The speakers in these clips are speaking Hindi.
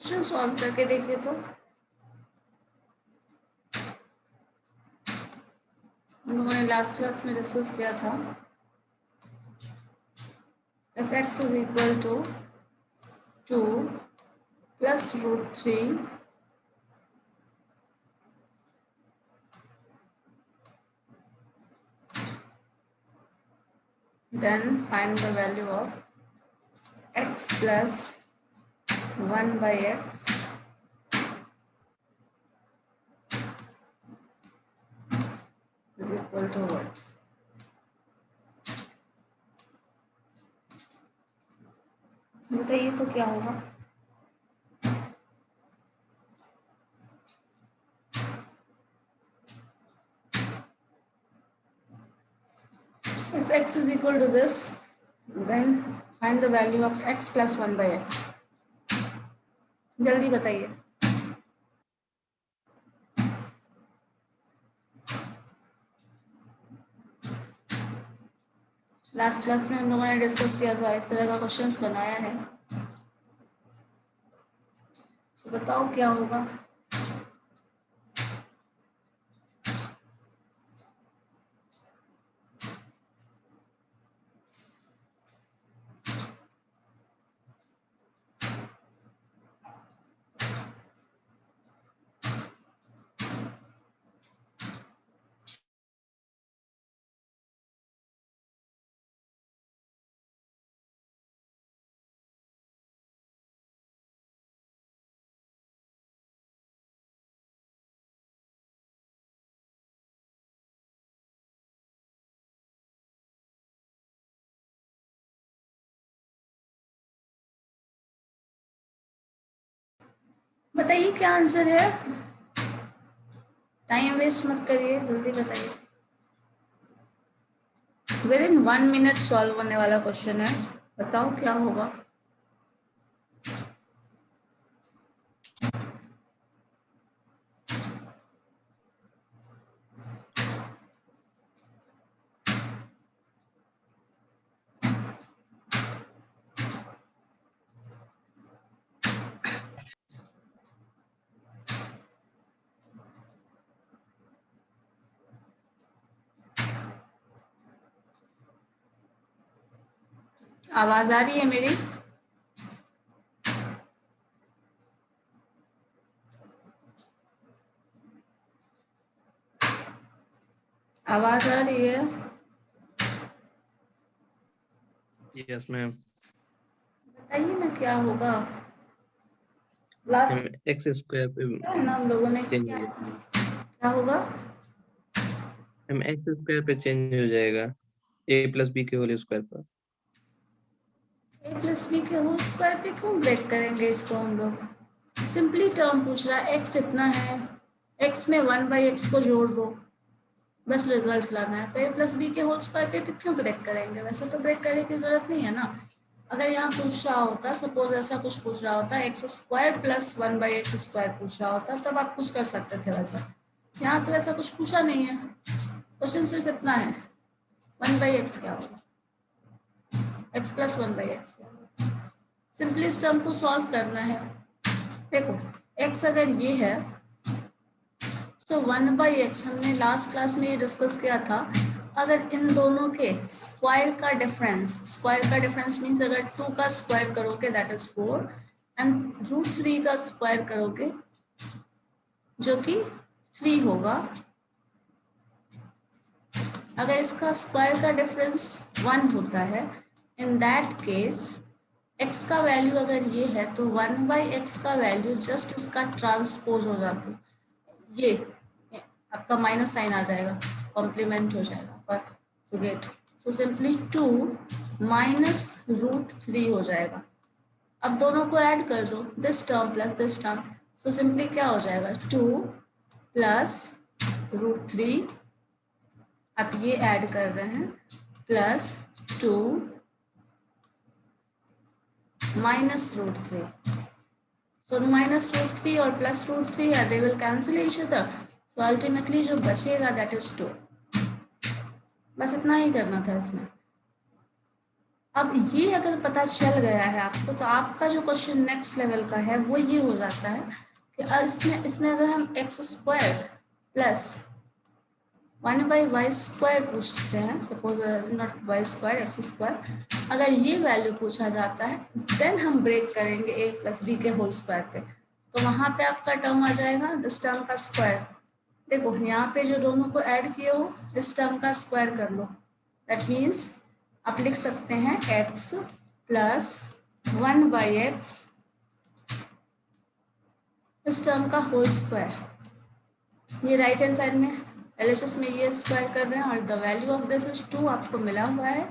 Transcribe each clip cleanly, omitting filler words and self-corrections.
क्वेश्चन सॉल्व करके देखिए तो हम लोगों ने लास्ट क्लास में डिस्कस किया था if x is equal to 2 plus root 3 then find the value of x plus 1 by x is equal to what? बताइए तो क्या होगा? If x is equal to this, then find the value of x plus 1 by x. जल्दी बताइए. लास्ट क्लास में हम लोगों ने डिस्कस किया था, इस तरह का क्वेश्चंस बनाया है. तो बताओ क्या होगा? बताइए क्या आंसर है? टाइम वेस्ट मत करिए, जल्दी बताइए. विद इन 1 मिनट सॉल्व होने वाला क्वेश्चन है. बताओ क्या होगा? आवाज आ रही है मेरी? आवाज आ रही है? Yes ma'am. बताइए ना क्या होगा? लास्ट एक्स स्क्वायर पे ना हम लोगों ने चेंज क्या होगा? हम एक्स स्क्वायर पे चेंज हो जाएगा a प्लस बी के होल स्क्वायर पर. a प्लस बी के होल स्क्वायर पे क्यों ब्रेक करेंगे इसको हम लोग? सिंपली टर्म पूछ रहा है, x इतना है, x में 1 बाई एक्स को जोड़ दो, बस रिजल्ट लाना है. तो a प्लस बी के होल स्क्वायर पे क्यों ब्रेक करेंगे? वैसे तो ब्रेक करने की जरूरत नहीं है ना. अगर यहाँ पूछ रहा होता, सपोज ऐसा कुछ पूछ रहा होता, x square plus 1 by x square पूछ रहा होता, तब आप कुछ कर सकते थे. वैसा यहाँ तो ऐसा कुछ पूछा नहीं है. क्वेश्चन सिर्फ इतना है, 1 बाई एक्स क्या होगा, एक्स प्लस 1 बाई एक्स क्या होगा. सिंपली इस टर्म को सॉल्व करना है. देखो x अगर ये है तो 1 बाई एक्स हमने लास्ट क्लास में ये डिस्कस किया था. अगर इन दोनों के स्क्वायर का डिफरेंस मीन्स अगर 2 का स्क्वायर करोगे दैट इज 4 एंड रूट 3 का स्क्वायर करोगे जो कि 3 होगा. अगर इसका स्क्वायर का डिफरेंस 1 होता है, इन दैट केस x का वैल्यू अगर ये है तो 1 बाई एक्स का वैल्यू जस्ट इसका ट्रांसपोज हो जाता है. ये आपका माइनस साइन आ जाएगा, कॉम्प्लीमेंट हो जाएगा पर सो गेट. सो सिंपली 2 माइनस रूट 3 हो जाएगा. अब दोनों को ऐड कर दो, this term plus this term. So simply क्या हो जाएगा, 2 प्लस रूट 3, आप ये ऐड कर रहे हैं, plus 2 minus root 3. So minus root 3 और प्लस रूट 3 है, they will cancel each other. So ultimately जो बचेगा दैट इज 2. बस इतना ही करना था इसमें. अब ये अगर पता चल गया है आपको, तो आपका जो क्वेश्चन नेक्स्ट लेवल का है वो ये हो जाता है कि इसमें अगर हम एक्स स्क्वायर प्लस 1/y² पूछते हैं, सपोज नॉट y², x², अगर ये वैल्यू पूछा जाता है, देन हम ब्रेक करेंगे a + b के होल स्क्वायर पे, तो वहाँ पे आपका टर्म आ जाएगा इस टर्म का स्क्वायर। देखो यहाँ पे जो दोनों को ऐड किए हो, इस टर्म का स्क्वायर कर लो। दैट मीन्स आप लिख सकते हैं x + 1/x इस टर्म का होल स्क्वायर। ये राइट हैंड साइड में एलएचएस में ये स्क्वायर कर रहे हैं, और the value of this is 2 आपको मिला हुआ है,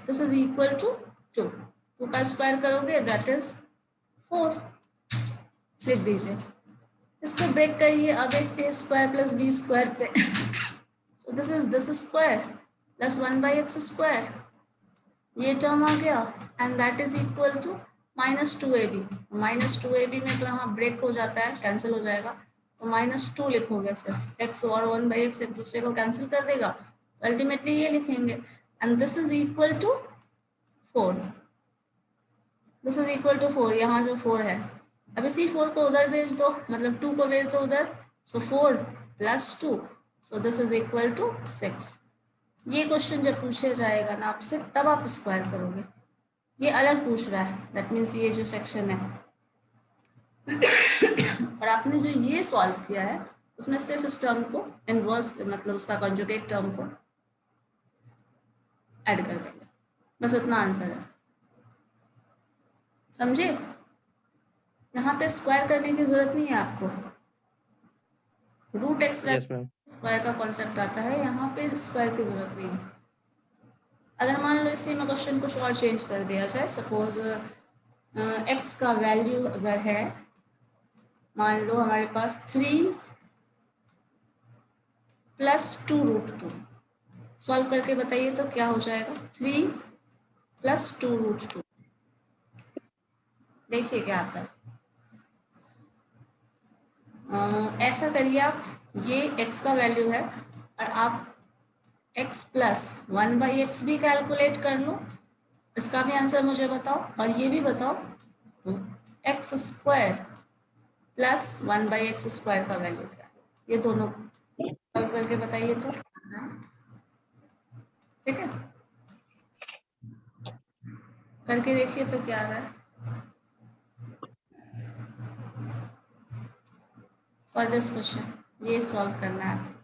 दिस इज इक्वल टू 2। 2 का स्क्वायर करोगे दैट इज 4, लिख दीजिए। इसको ब्रेक करिए अब एक a स्क्वायर + b² पे, so this square plus 1/x², ये टर्म आ गया, and that is equal to -2ab। -2ab में तो यहाँ ब्रेक हो जाता है, कैंसिल हो जाएगा, तो -2 लिखोगे सिर्फ, x और 1/x एक दूसरे को कैंसिल कर देगा, तो अल्टीमेटली ये लिखेंगे, and this is equal to 4। This is equal to 4, यहाँ जो 4 है, अब इसी 4 को उधर भेज दो, मतलब 2 को भेज दो उधर, so 4 + 2, so this is equal to 6। ये क्वेश्चन जब पूछे जाएगा ना आपसे, तब आप स्क्वायर करोगे। ये अलग पूछ रहा है, दैट मीन्स ये जो सेक्शन है, और आपने जो ये सॉल्व किया है उसमें सिर्फ इस टर्म को इनवर्स, मतलब उसका कॉन्जुगेट टर्म को ऐड कर देंगे, बस इतना आंसर है, समझे? यहाँ पे स्क्वायर करने की जरूरत नहीं है आपको, root extra yes ma'am. Square का कॉन्सेप्ट आता है, यहाँ पे स्क्वायर की जरूरत नहीं है। अगर मान लो इसी में क्वेश्चन कुछ और चेंज कर दिया जाए, सपोज एक्स का वैल्यू अगर है, मान लो हमारे पास 3 + 2√2, सॉल्व करके बताइए तो क्या हो जाएगा, 3 + 2√2, देखिए क्या आता है। ऐसा करिए आप, ये x का वैल्यू है, और आप x + 1/x भी कैलकुलेट कर लो, इसका भी आंसर मुझे बताओ, और ये भी बताओ x² + 1/x² का वैल्यू क्या है, ये दोनों सॉल्व करके बताइए तो क्या है, ठीक है? करके देखिए तो क्या आ रहा है। फॉर दिस क्वेश्चन ये सॉल्व करना है,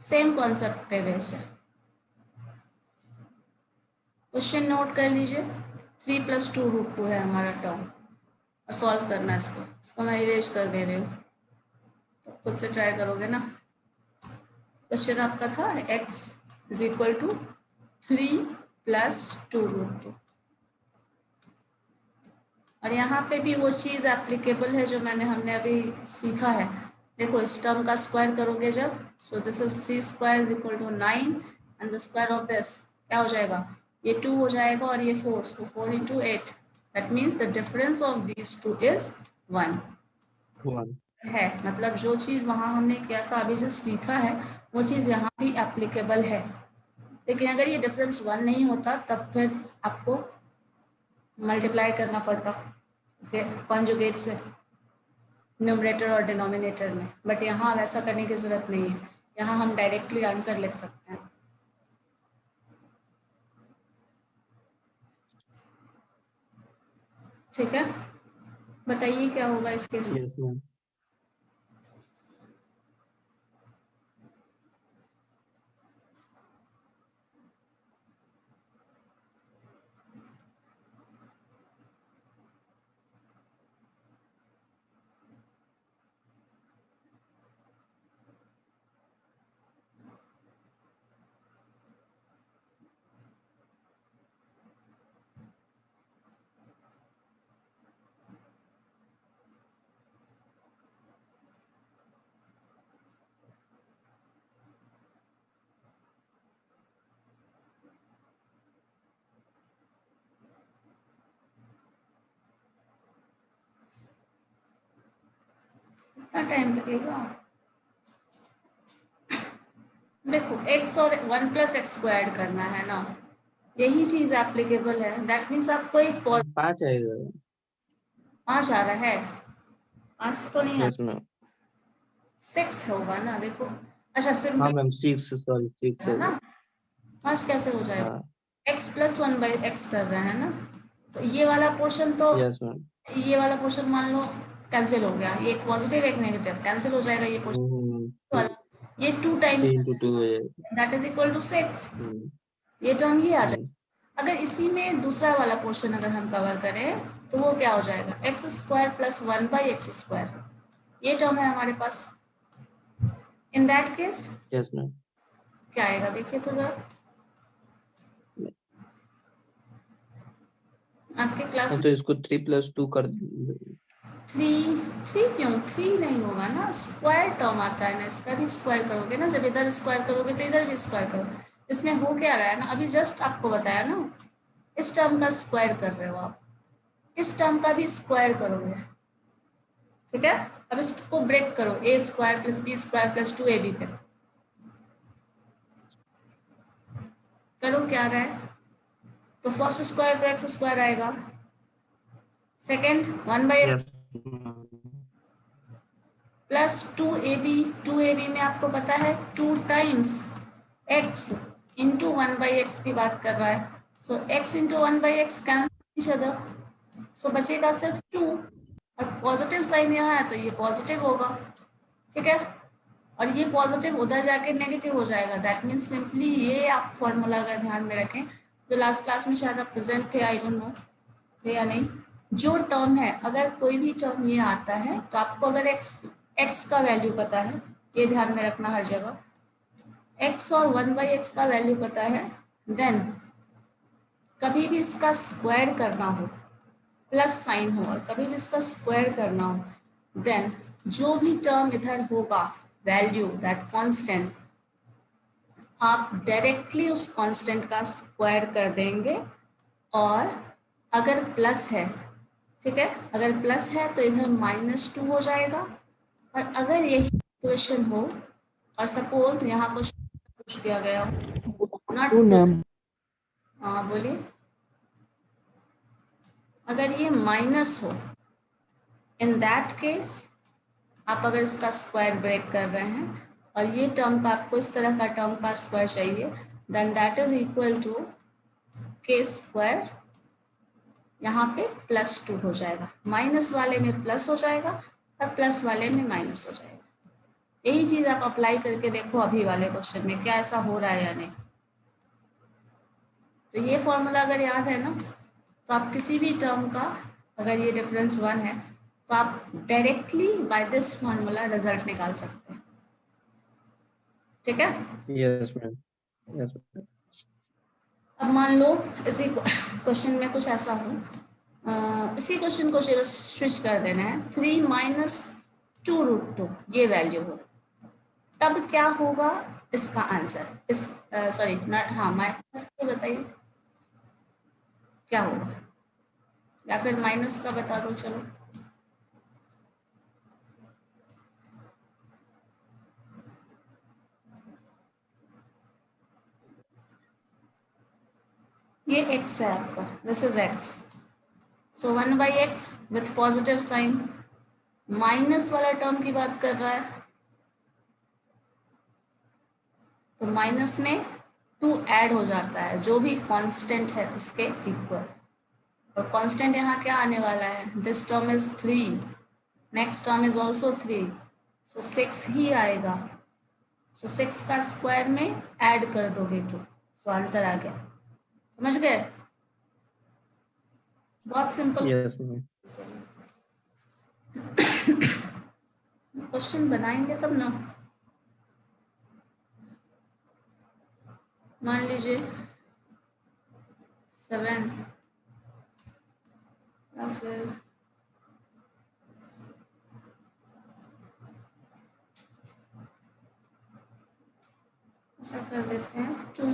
सेम कॉन्सेप्ट पे बेस्ड है। क्वेश्चन नोट कर लीजिए, 3 + 2√2 है हमारा टर्म, और सॉल्व करना है इसको मैं इरेज कर दे रही हूँ, तो खुद से ट्राई करोगे ना। क्वेश्चन आपका था x = 3 + 2√2, और यहाँ पे भी वो चीज़ एप्लीकेबल है जो हमने अभी सीखा है। देखो इस टर्म का स्क्वायर करोगे जब, सो this is 3² = 9, and the square of this क्या हो जाएगा, ये 2 हो जाएगा, और ये 4, सो 4 × 8, that means the difference of these 2 is 1 1 है, मतलब जो चीज़ वहाँ हमने किया था, अभी जो सीखा है, वो चीज़ यहाँ भी एप्लीकेबल है। लेकिन अगर ये डिफरेंस 1 नहीं होता, तब फिर आपको मल्टीप्लाई करना पड़ता इसके कॉन्जुगेट से, न्यूमरेटर और डिनोमिनेटर में, बट यहाँ वैसा करने की ज़रूरत नहीं है, यहाँ हम डायरेक्टली आंसर लिख सकते हैं। ठीक है, बताइए क्या होगा इस केस में। Yes ma'am. कितना टाइम लगेगा? देखो x और 1 प्लस एक्स को ऐड करना है ना, यही चीज एप्लीकेबल है। दैट मीन्स आपको एक 5 आएगा। 5 आ रहा है, 5 तो नहीं यस आता, मैम। 6 होगा ना। देखो अच्छा हाँ सिंपली मैम, 6, सॉरी 6 है ना, होगा। 5 कैसे हो जाएगा, हाँ। x प्लस 1 बाई एक्स कर रहे हैं ना, तो ये वाला पोर्शन तो, यस मैम। ये वाला पोर्शन मान लो कैंसिल हो गया, ये एक पॉजिटिव एक नेगेटिव कैंसिल हो जाएगा, ये पोर्शन वाला, ये 2 टाइम्स 3 into 2 हो जाएगा। दैट इज इक्वल टू 6, हम्म। ये टर्म ये आ हम्म। जाएगा। अगर इसी में दूसरा वाला पोर्शन अगर हम कवर करें तो वो क्या हो जाएगा, x square plus 1 by x square, ये टर्म है हमारे पास। In that case yes ma'am. क्या आएगा देखिए तो जरा, आपके क्लास हाँ, में तो इसको 3 + 2 कर। 3, 3 क्यों, 3 नहीं होगा ना, स्क्वायर टर्म आता है ना, इसका भी स्क्वायर करोगे ना, जब इधर स्क्वायर करोगे तो इधर भी स्क्वायर करो। इसमें हो क्या रहा है ना, अभी जस्ट आपको बताया ना, इस टर्म का स्क्वायर कर रहे हो आप, इस टर्म का भी स्क्वायर करोगे, ठीक है। अब इसको ब्रेक करो, A square plus B square plus 2ab पे करो, क्या आ रहा है, तो फर्स्ट स्क्वायर तो एक्स स्क्वायर आएगा, second 1 by x yes. Plus 2ab, 2ab में आपको पता है 2 times x into 1 by x की बात कर रहा है, so x into 1 by x cancel each other, so बचेगा सिर्फ 2, और पॉजिटिव साइन यहाँ है तो ये पॉजिटिव होगा, ठीक है, और ये पॉजिटिव उधर जाके नेगेटिव हो जाएगा। दैट मीन्स सिंपली ये आप फॉर्मूला अगर ध्यान में रखें, जो लास्ट क्लास में शायद आप प्रेजेंट थे, आई डोंट नो थे या नहीं, जो टर्म है अगर कोई भी टर्म ये आता है तो आपको अगर एक्स का वैल्यू पता है, ये ध्यान में रखना हर जगह, एक्स और 1 बाई एक्स का वैल्यू पता है, देन कभी भी इसका स्क्वायर करना हो, प्लस साइन हो और कभी भी इसका स्क्वायर करना हो, देन जो भी टर्म इधर होगा वैल्यू दैट कांस्टेंट, आप डायरेक्टली उस कांस्टेंट का स्क्वायर कर देंगे, और अगर प्लस है, ठीक है, अगर प्लस है तो इधर -2 हो जाएगा, और अगर यही इक्वेशन हो और सपोज यहाँ कुछ पूछ दिया गया हो, नॉट मैम। हाँ बोलिए, अगर ये माइनस हो, इन दैट केस आप अगर इसका स्क्वायर ब्रेक कर रहे हैं और ये टर्म का आपको इस तरह का टर्म का स्क्वायर चाहिए, then that is equal to K square, यहाँ पे +2 हो जाएगा, माइनस वाले में प्लस हो जाएगा और प्लस वाले में माइनस हो जाएगा। यही चीज आप अप्लाई करके देखो अभी वाले क्वेश्चन में क्या ऐसा हो रहा है या नहीं। तो ये फॉर्मूला अगर याद है ना, तो आप किसी भी टर्म का अगर ये डिफरेंस 1 है तो आप directly by this formula result निकाल सकते हैं, ठीक है। Yes ma'am. Yes ma'am. अब मान लो इसी क्वेश्चन में कुछ ऐसा हो, इसी क्वेश्चन को स्विच कर देना है, 3 - 2√2 ये वैल्यू हो, तब क्या होगा इसका आंसर, इस सॉरी नॉट, हाँ माइनस के बताइए क्या होगा, या फिर माइनस का बता दो चलो। ये x है आपका, दिस इज x, सो 1 by x with positive sign, minus वाला टर्म की बात कर रहा है, तो माइनस में 2 ऐड हो जाता है, जो भी कांस्टेंट है उसके इक्वल, और कांस्टेंट यहाँ क्या आने वाला है, this term is 3, next term is also 3, सो 6 ही आएगा, सो 6 का स्क्वायर में ऐड कर दोगे 2, सो आंसर आ गया, समझ गए, बहुत सिंपल यस मैम। क्वेश्चन बनाएंगे तब ना। मान लीजिए 7 या फिर ऐसा कर देते हैं 2 -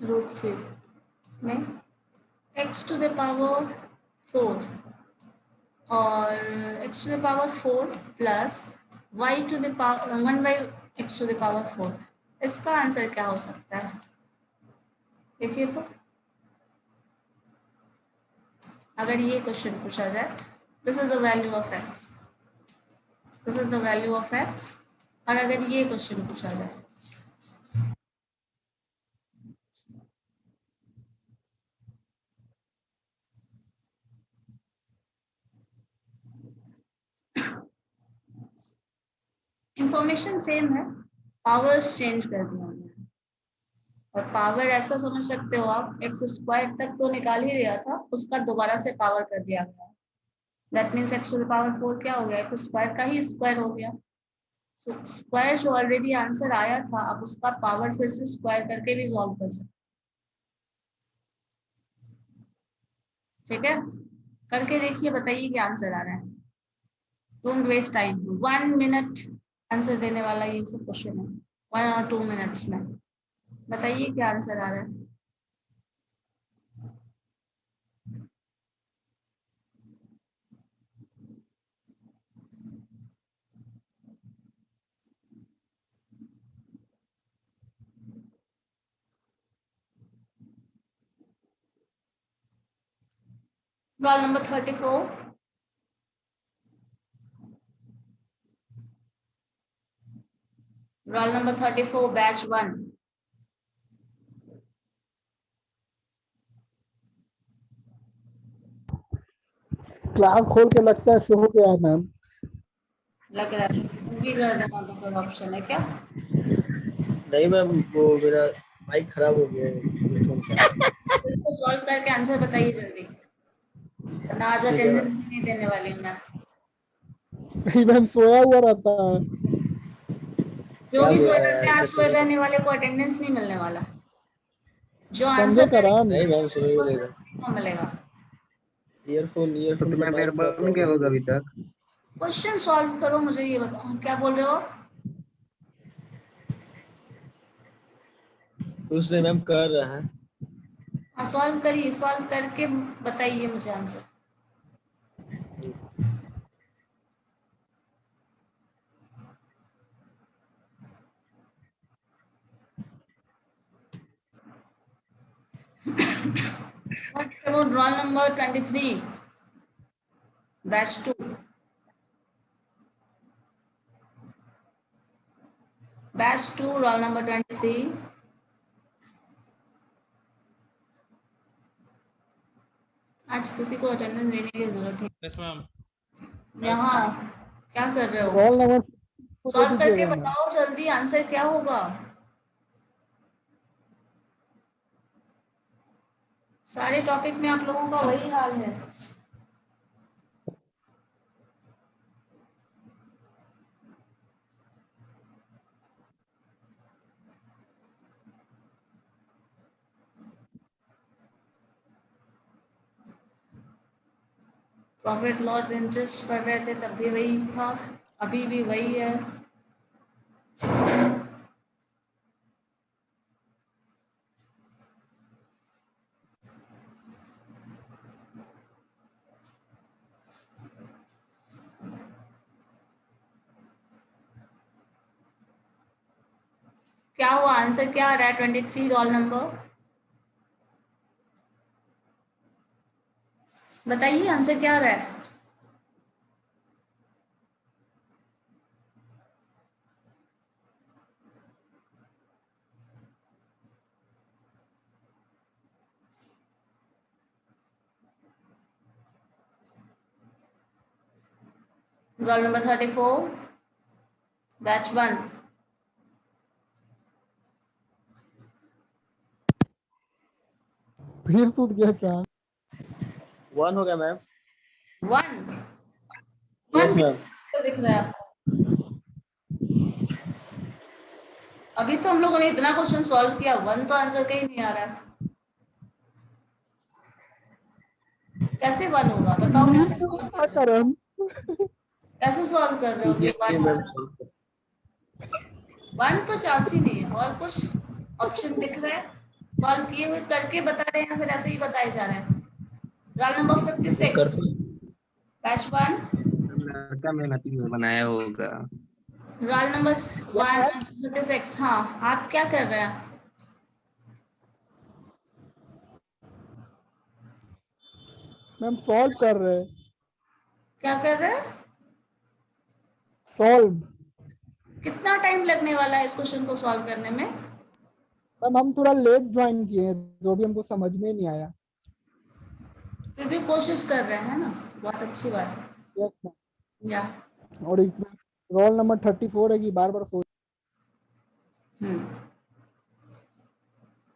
√3 में x⁴ और x to the power 4 plus y to the power 1/x to the power 4। इसका आंसर क्या हो सकता है? देखिए तो, अगर ये क्वेश्चन पूछा जाए, this is the value of x, this is the value of x, और अगर ये क्वेश्चन पूछा जाए, इंफॉर्मेशन सेम है, पावर्स चेंज कर दिया हमने। और पावर ऐसा समझ सकते हो आप, एक्स स्क्वायर तक तो निकाल ही लिया था, उसका दोबारा से पावर कर दिया गया। That means x to the power 4 क्या हो गया? एक्स स्क्वायर का ही स्क्वायर हो गया। सो स्क्वायर जो ऑलरेडी आंसर आया था, अब उसका पावर फिर से स्क्वायर करके भी सॉल्व कर सकते। ठीक है, करके देखिए, बताइए क्या आंसर आ रहा है। Don't waste time, 1 minute answer देने वाला ये सब क्वेश्चन है, 1 और 2 मिनट्स में। बताइए क्या आंसर आ रहा है। Roll number 34, roll number 34, batch 1। Class खोल के लगता है सो गया है मैम। लग रहा है भी कर देना तो कोई ऑप्शन है क्या? नहीं मैम, वो मेरा माइक खराब हो गया है। इसको सॉल्व करके आंसर बताइए जल्दी, वरना आज ठीक है अटेंडेंस मैम। नहीं देने वाली हूँ मैं। नहीं मैम, सोया हुआ रहता है। जो क्या भी बोल सोए रहा रहते है हैं, आज सोए यार? रहने वाले को अटेंडेंस नहीं मिलने वाला। जो संडे आंसर का करेगा राम। नहीं मैम, सुनिए उसको मिलेगा। सिर्फ फ्री में मिलेगा। ईयरफोन तो ईयरफोन का तुम्हारा पेपर माइक थोड़ा बन गया होगा प्रॉब्लम अभी है। तक? क्वेश्चन सॉल्व करो, मुझे ये बताओ क्या बोल रहे हो। कुछ नहीं मैम, कर रहा है। हाँ सॉल्व करिए, सॉल्व करके बताइए मुझे answer. What about roll number 23, batch 2? Batch 2, roll number 23. आज किसी को अटेंडेंस देने की जरूरत नहीं। यहाँ क्या कर रहे हो? रोल नंबर को दे सॉल्व करके दीजिएगा मैम। बताओ जल्दी, आंसर क्या होगा। सारे टॉपिक में आप लोगों का वही हाल है। प्रॉफिट लॉस इंटरेस्ट पढ़ रहे थे तब भी वही था, अभी भी वही है। क्या हुआ, आंसर क्या आ रहा है 23 रोल नंबर? बताइए आंसर क्या आ रहा है। Roll number 34, batch 1। फिर टूट गया क्या? 1 हो गया मैम। 1 yes 1 ma'am. दिख रहा है आपको? अभी तो हम लोगों ने इतना क्वेश्चन सॉल्व किया, 1 तो आंसर का ही नहीं आ रहा है। कैसे 1 होगा बताओ, कैसे सॉल्व कर क्या रहे हो? करें? कैसे सॉल्व कर रहे होगे ये 1? मैम 1 तो चांस ही नहीं है। और कुछ ऑप्शन दिख रहा है? सॉल्व किए हुए करके बता रहे हैं या फिर ऐसे ही बताए जा रहे हैं? रोल नंबर वो 56, कर बैच 1 लड़का मेहनती ने बनाया होगा। रोल नंबर 1 हाँ, आप क्या कर रहे हैं? मैम सॉल्व कर रहे हैं। क्या कर रहे हैं? सॉल्व। कितना टाइम लगने वाला है इस क्वेश्चन को सॉल्व करने में? मैम हम थोड़ा लेट ज्वाइन किए हैं, जो भी हमको समझ में नहीं आया। फिर भी कोशिश कर रहे हैं ना, बहुत अच्छी बात है। Yes ma'am. या और इसमें रोल नंबर 34 है कि बार बार सोच।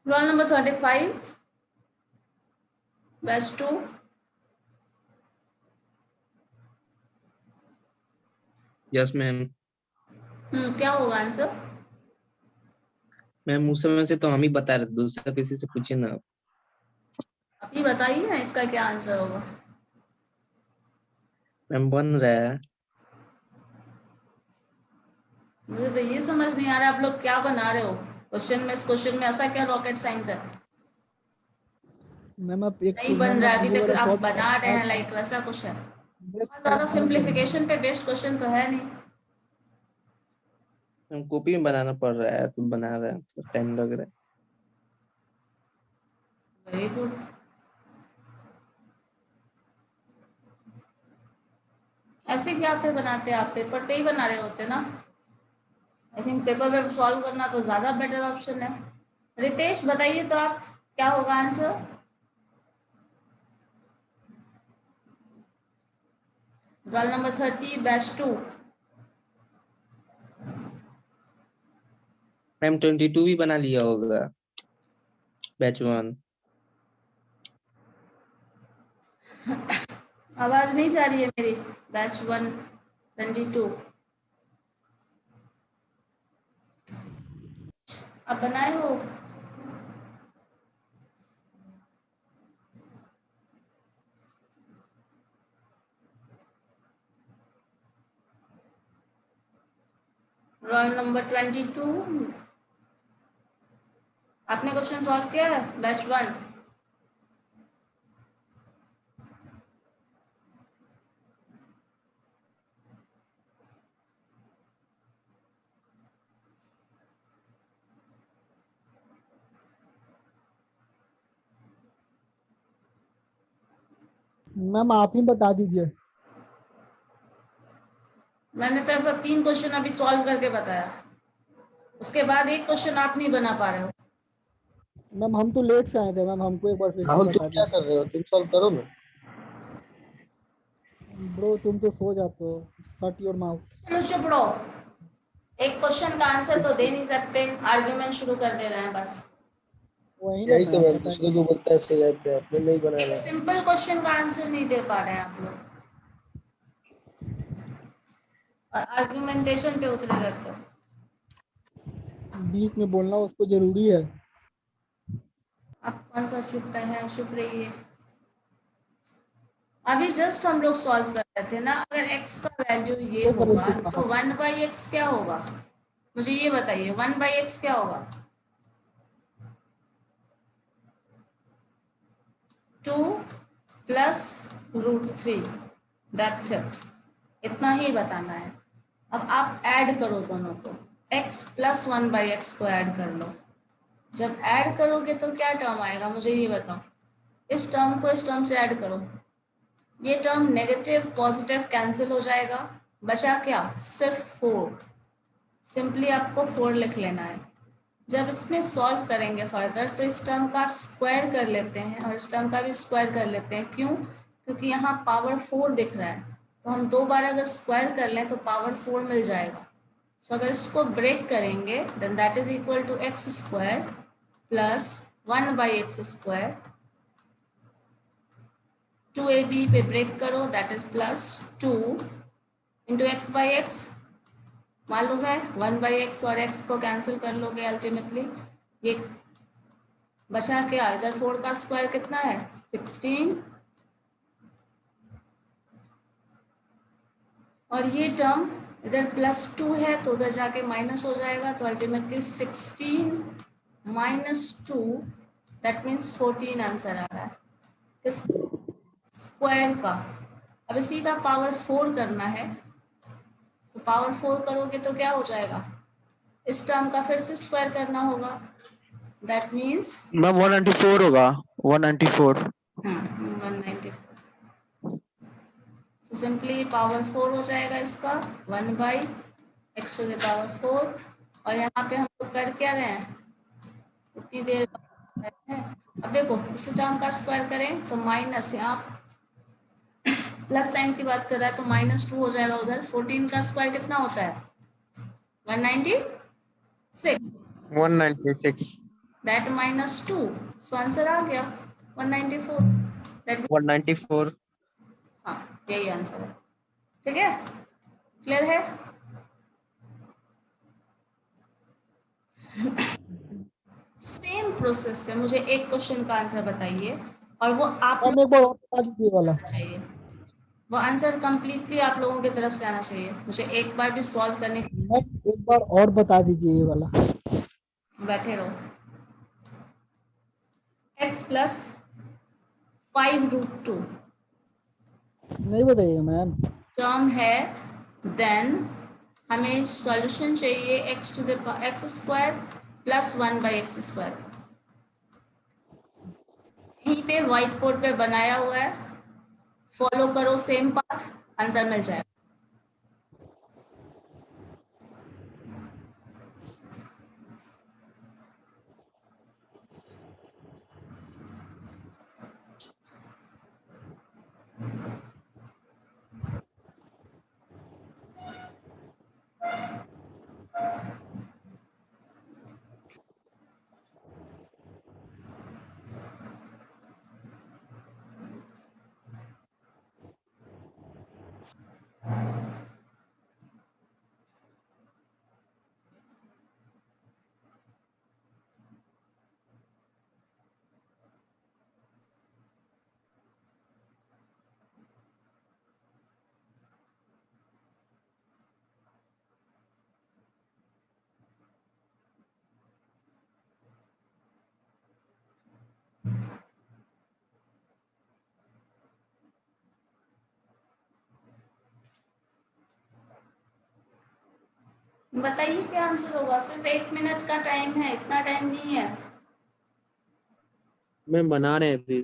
Roll number 35 batch 2 yes ma'am. क्या होगा आंसर? मैम उस समय से तो हम ही बता रहे थे, दूसरा किसी से पूछे ना। अभी बताइए ना इसका क्या आंसर होगा। मैम बन रहा है। मुझे तो ये समझ नहीं आ रहा आप लोग क्या बना रहे हो क्वेश्चन में। इस क्वेश्चन में ऐसा क्या रॉकेट साइंस है? मैम आप एक नहीं बन मैम रहा आप है अभी ये तक, वाला आप सॉल्व बना रहे हैं, लाइक वैसा कुछ है। बहुत ज्यादा नहीं करेंगे। सिंप्लीफिकेशन पे बेस्ड क्वेश्चन तो है नहीं। मैम कॉपी में बनाना पड़ रहा है तो बना रहे हैं, तो टाइम लग रहा है। Very good. ऐसे क्या पे बनाते हैं आप? पेपर पे ही बना रहे होते ना। आई थिंक पेपर पे सॉल्व करना तो ज्यादा बेटर ऑप्शन है। रितेश बताइए तो आप क्या होगा answer? Roll number 30 batch 2। Ma'am 22 भी बना लिया होगा बैच 1। आवाज नहीं जा रही है मेरी। बैच 1 22 आप बनाए हो? रोल नंबर 22 आपने क्वेश्चन सॉल्व किया है बैच 1? मैम आप ही बता दीजिए। मैंने तो ऐसा 3 क्वेश्चन अभी सॉल्व करके बताया, उसके बाद एक क्वेश्चन आप नहीं बना पा रहे हो। मैम हम तो लेट से आए थे मैम, हमको एक बार फिर से राहुल तुम बता क्या दीजिए। कर रहे हो? तुम सॉल्व करो ना। ब्रो तुम तो सो जाते हो। Shut your mouth. चलो चुप रहो। एक क्वेश्चन का आंसर तो दे नहीं सकते, आर्ग्यूमेंट शुरू कर दे रहे हैं बस। वही ना यही तो मैम मैम, पता दूसरे नहीं। को बोलते हैं ऐसे जाते हैं, अपने नहीं बना एक रहे। सिंपल क्वेश्चन का आंसर नहीं दे पा रहे हैं आप लोग, और आर्ग्यूमेंटेशन पे उतरे रहते हो। बीच में बोलना उसको जरूरी है। आप कौन सा चुप रहे हैं? चुप रहिए। अभी जस्ट हम लोग सॉल्व कर रहे थे ना। अगर x का वैल्यू ये ये करो होगा इसको तो कहा। 1/x क्या होगा? मुझे ये बताइए 1/x क्या होगा? 2 प्लस √3, दैट्स इट। इतना ही बताना है। अब आप ऐड करो दोनों को, x प्लस 1/x को ऐड कर लो। जब ऐड करोगे तो क्या टर्म आएगा मुझे ये बताओ। इस टर्म को इस टर्म से ऐड करो, ये टर्म नेगेटिव पॉजिटिव कैंसिल हो जाएगा, बचा क्या? सिर्फ 4। सिंपली आपको 4 लिख लेना है। जब इसमें सॉल्व करेंगे फर्दर तो इस टर्म का स्क्वायर कर लेते हैं और इस टर्म का भी स्क्वायर कर लेते हैं। क्यों? क्योंकि यहाँ पावर 4 दिख रहा है, तो हम 2 बार अगर स्क्वायर कर लें तो पावर 4 मिल जाएगा। सो अगर इसको ब्रेक करेंगे then that is equal to x square plus 1/x square. 2ab पे ब्रेक करो, that is plus 2 into x/x। मालूम है 1/x और x को कैंसिल कर लोगे अल्टीमेटली ये बचा क्या? इधर 4 का स्क्वायर कितना है? 16, और ये टर्म इधर +2 है तो उधर जाके माइनस हो जाएगा, तो अल्टीमेटली 16 - 2 दैट मीन्स 14 आंसर आ रहा है किस स्क्वायर का। अब इसी का पावर 4 करना है, तो पावर 4 करोगे तो क्या हो जाएगा, इस टर्म का फिर से स्क्वायर करना होगा, दैट मीन्स मैम 194 होगा 194 194। तो सिंपली पावर 4 हो जाएगा इसका 1/x टू द पावर 4, और यहाँ पे हम लोग कर क्या रहे हैं, उतनी देर है। अब देखो इस टर्म का स्क्वायर करें तो माइनस, यहाँ प्लस साइन की बात कर रहा है तो -2 हो जाएगा उधर। 14 का स्क्वायर कितना होता है 196, 196 दैट -2, सो आंसर आ गया 194, दैट 194 हाँ यही आंसर है। ठीक है, क्लियर है। सेम प्रोसेस से मुझे एक क्वेश्चन का आंसर बताइए, और वो आप मैम एक बार और बता दीजिए वाला। लोग चाहिए, वो आंसर कंप्लीटली आप लोगों की तरफ से आना चाहिए, मुझे एक बार भी सॉल्व करने की, मैम एक बार और बता दीजिए ये वाला। बैठे रहो। x प्लस 5√2 नहीं बताइएगा मैम। टर्म है, देन हमें सॉल्यूशन चाहिए x to the x square plus 1/x²। यहीं पे व्हाइट बोर्ड पे बनाया हुआ है, फॉलो करो सेम पाथ, आंसर मिल जाएगा। बताइए क्या आंसर होगा, सिर्फ 1 मिनट का टाइम है, इतना टाइम नहीं है। मैम बना रहे हैं अभी।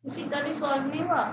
किसी का भी सॉल्व नहीं हुआ।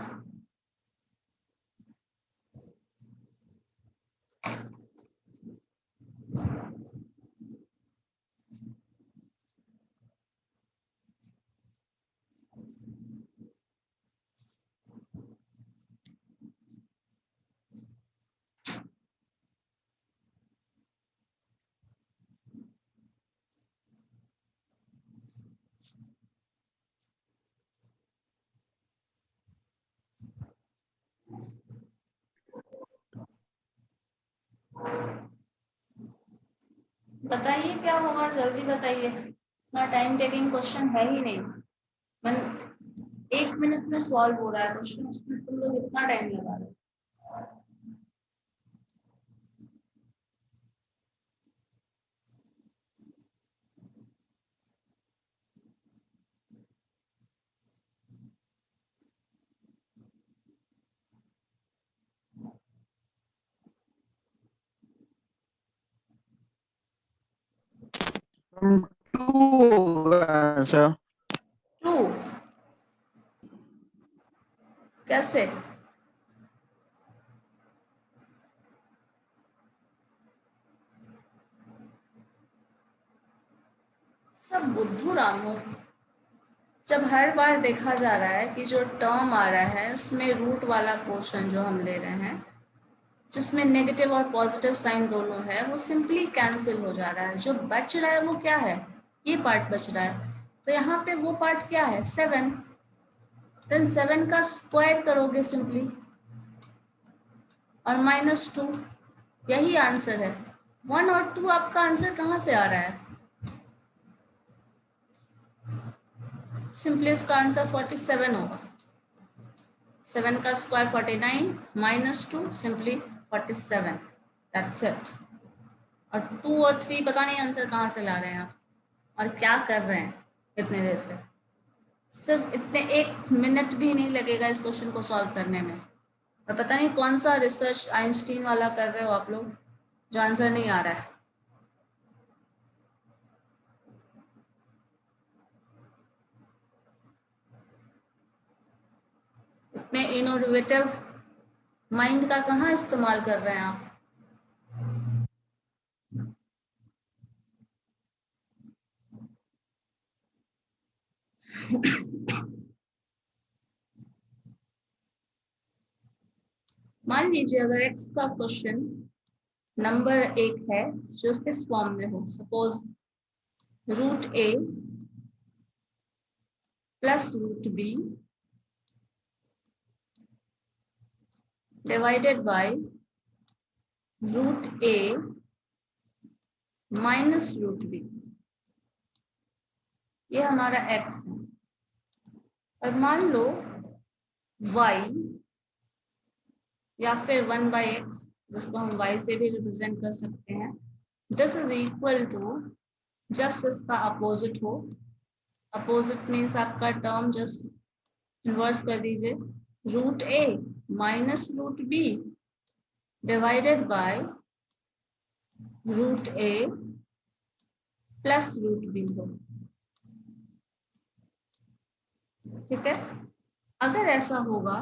बताइए क्या होगा, जल्दी बताइए, इतना टाइम टेकिंग क्वेश्चन है ही नहीं। मन 1 मिनट में सॉल्व हो रहा है क्वेश्चन, उसमें तुम लोग इतना टाइम लगा रहे हो। होगा आंसर। 2 कैसे? सब बुद्धू राम हो। जब हर बार देखा जा रहा है कि जो टर्म आ रहा है उसमें रूट वाला पोर्शन जो हम ले रहे हैं जिसमें नेगेटिव और पॉजिटिव साइन दोनों है वो सिंपली कैंसिल हो जा रहा है। जो बच रहा है वो क्या है? ये पार्ट बच रहा है। तो यहाँ पे वो पार्ट क्या है? 7। देन 7 का स्क्वायर करोगे सिंपली और -2, यही आंसर है। 1 और 2 आपका आंसर कहाँ से आ रहा है? सिंपली इसका आंसर 47 होगा। 7 का स्क्वायर 49 -2 सिंपली 47, दैट्स इट। और 2 और 3 पता नहीं आंसर कहाँ से ला रहे हैं आप और क्या कर रहे हैं इतने देर से। सिर्फ इतने 1 मिनट भी नहीं लगेगा इस क्वेश्चन को सॉल्व करने में। और पता नहीं कौन सा रिसर्च आइंस्टीन वाला कर रहे हो आप लोग जो आंसर नहीं आ रहा है। इतने इनोवेटिव माइंड का कहाँ इस्तेमाल कर रहे हैं आप? मान लीजिए अगर x का क्वेश्चन नंबर 1 है जो किस फॉर्म में हो, suppose √a plus √b divided by √a minus √b, ये हमारा x है। और मान लो y या फिर 1/x जिसको हम y से भी रिप्रेजेंट कर सकते हैं, this is equal to just इसका अपोजिट हो। अपोजिट मीन्स आपका टर्म जस्ट इन्वर्स कर दीजिए, √a minus √b divided by √a plus √b हो। ठीक है, अगर ऐसा होगा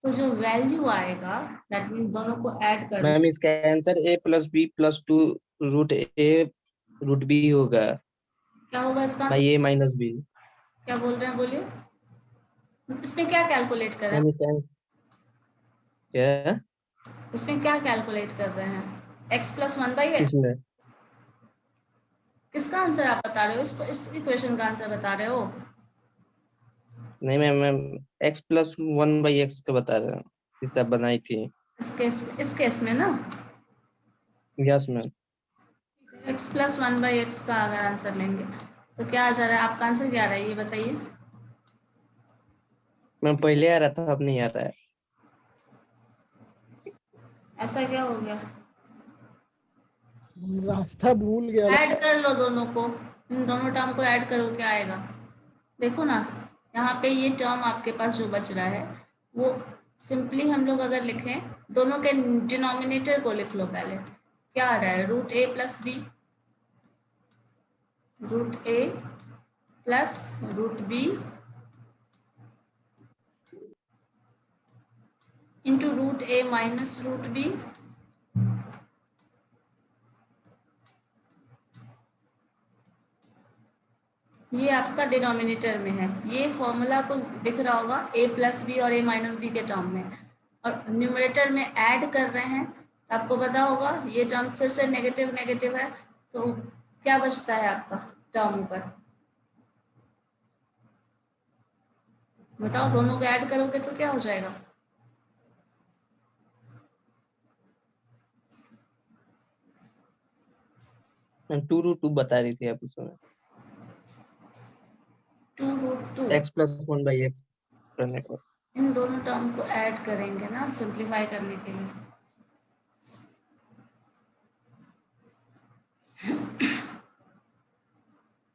तो जो वैल्यू आएगा दैट मीन्स दोनों को ऐड कर मैम इसका answer a + b + 2 √a √b होगा। क्या होगा इसका? भाई a - b। क्या बोल रहे हैं बोलिए, इसमें क्या कैलकुलेट कर रहे मैम हैं? इसका क्या इसमें क्या कैलकुलेट कर रहे हैं? x + 1/x। किसमें? किसका आंसर आप बता रहे हो? इसको इस इक्वेशन का आंसर बता रहे हो? नहीं मैम x + 1/x का बता रहा हूँ, इसका बनाई थी। इस केस में ना यस मैम। x + 1/x का अगर आंसर लेंगे तो क्या आ जा रहा है? आपका आंसर क्या आ रहा है ये बताइए। मैम पहले आ रहा था, अब नहीं आ रहा है। ऐसा क्या हो गया? रास्ता भूल गया। ऐड कर लो दोनों को, इन दोनों टर्म को ऐड करो, क्या आएगा देखो ना। यहाँ पे ये टर्म आपके पास जो बच रहा है वो सिंपली हम लोग अगर लिखें, दोनों के डिनोमिनेटर को लिख लो पहले। क्या आ रहा है? √a + b, √a plus √b into √a minus √b ये आपका डिनोमिनेटर में है। ये फॉर्मूला कुछ दिख रहा होगा a + b और a - b के टर्म में, और न्यूमरेटर में ऐड कर रहे हैं तो आपको पता होगा ये टर्म फिर से नेगेटिव नेगेटिव है, तो क्या बचता है आपका टर्म ऊपर? बताओ, दोनों को ऐड करोगे तो क्या हो जाएगा? मैम 2√2 बता रही थी आप उसमें। 2√2। x + 1/x करने को। इन दोनों टर्म को ऐड करेंगे ना सिंप्लीफाई करने के लिए।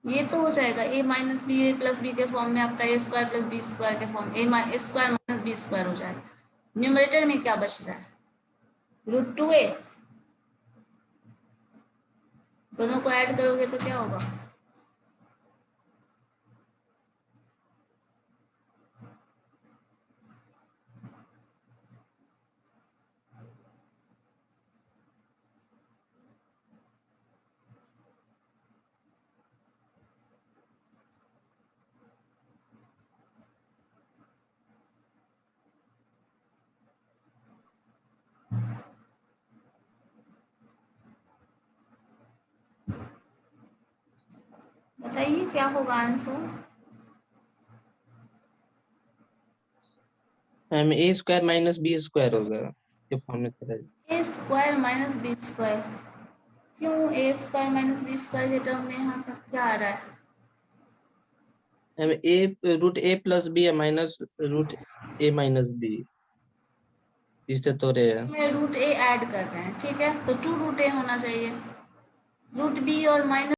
ये तो हो जाएगा a - b a + b के फॉर्म में, आपका a² + b² के फॉर्म a² - b² हो जाएगा। न्यूमरेटर में क्या बच रहा है? √2a। दोनों को ऐड करोगे तो क्या होगा? बताइए क्या होगा आंसर। मैम ए स्क्वायर माइनस बी स्क्वायर होगा ये फॉर्म में तरह। ए स्क्वायर माइनस बी स्क्वायर, क्यों ए स्क्वायर माइनस बी स्क्वायर के टर्म में यहाँ तक क्या आ रहा है? मैम ए रूट ए प्लस बी है माइनस रूट ए माइनस बी, इससे तो रे है। में रूट ए ऐड कर रहे हैं, ठीक है, तो 2 रूट ए होना चाहिए। रूट बी और माइनस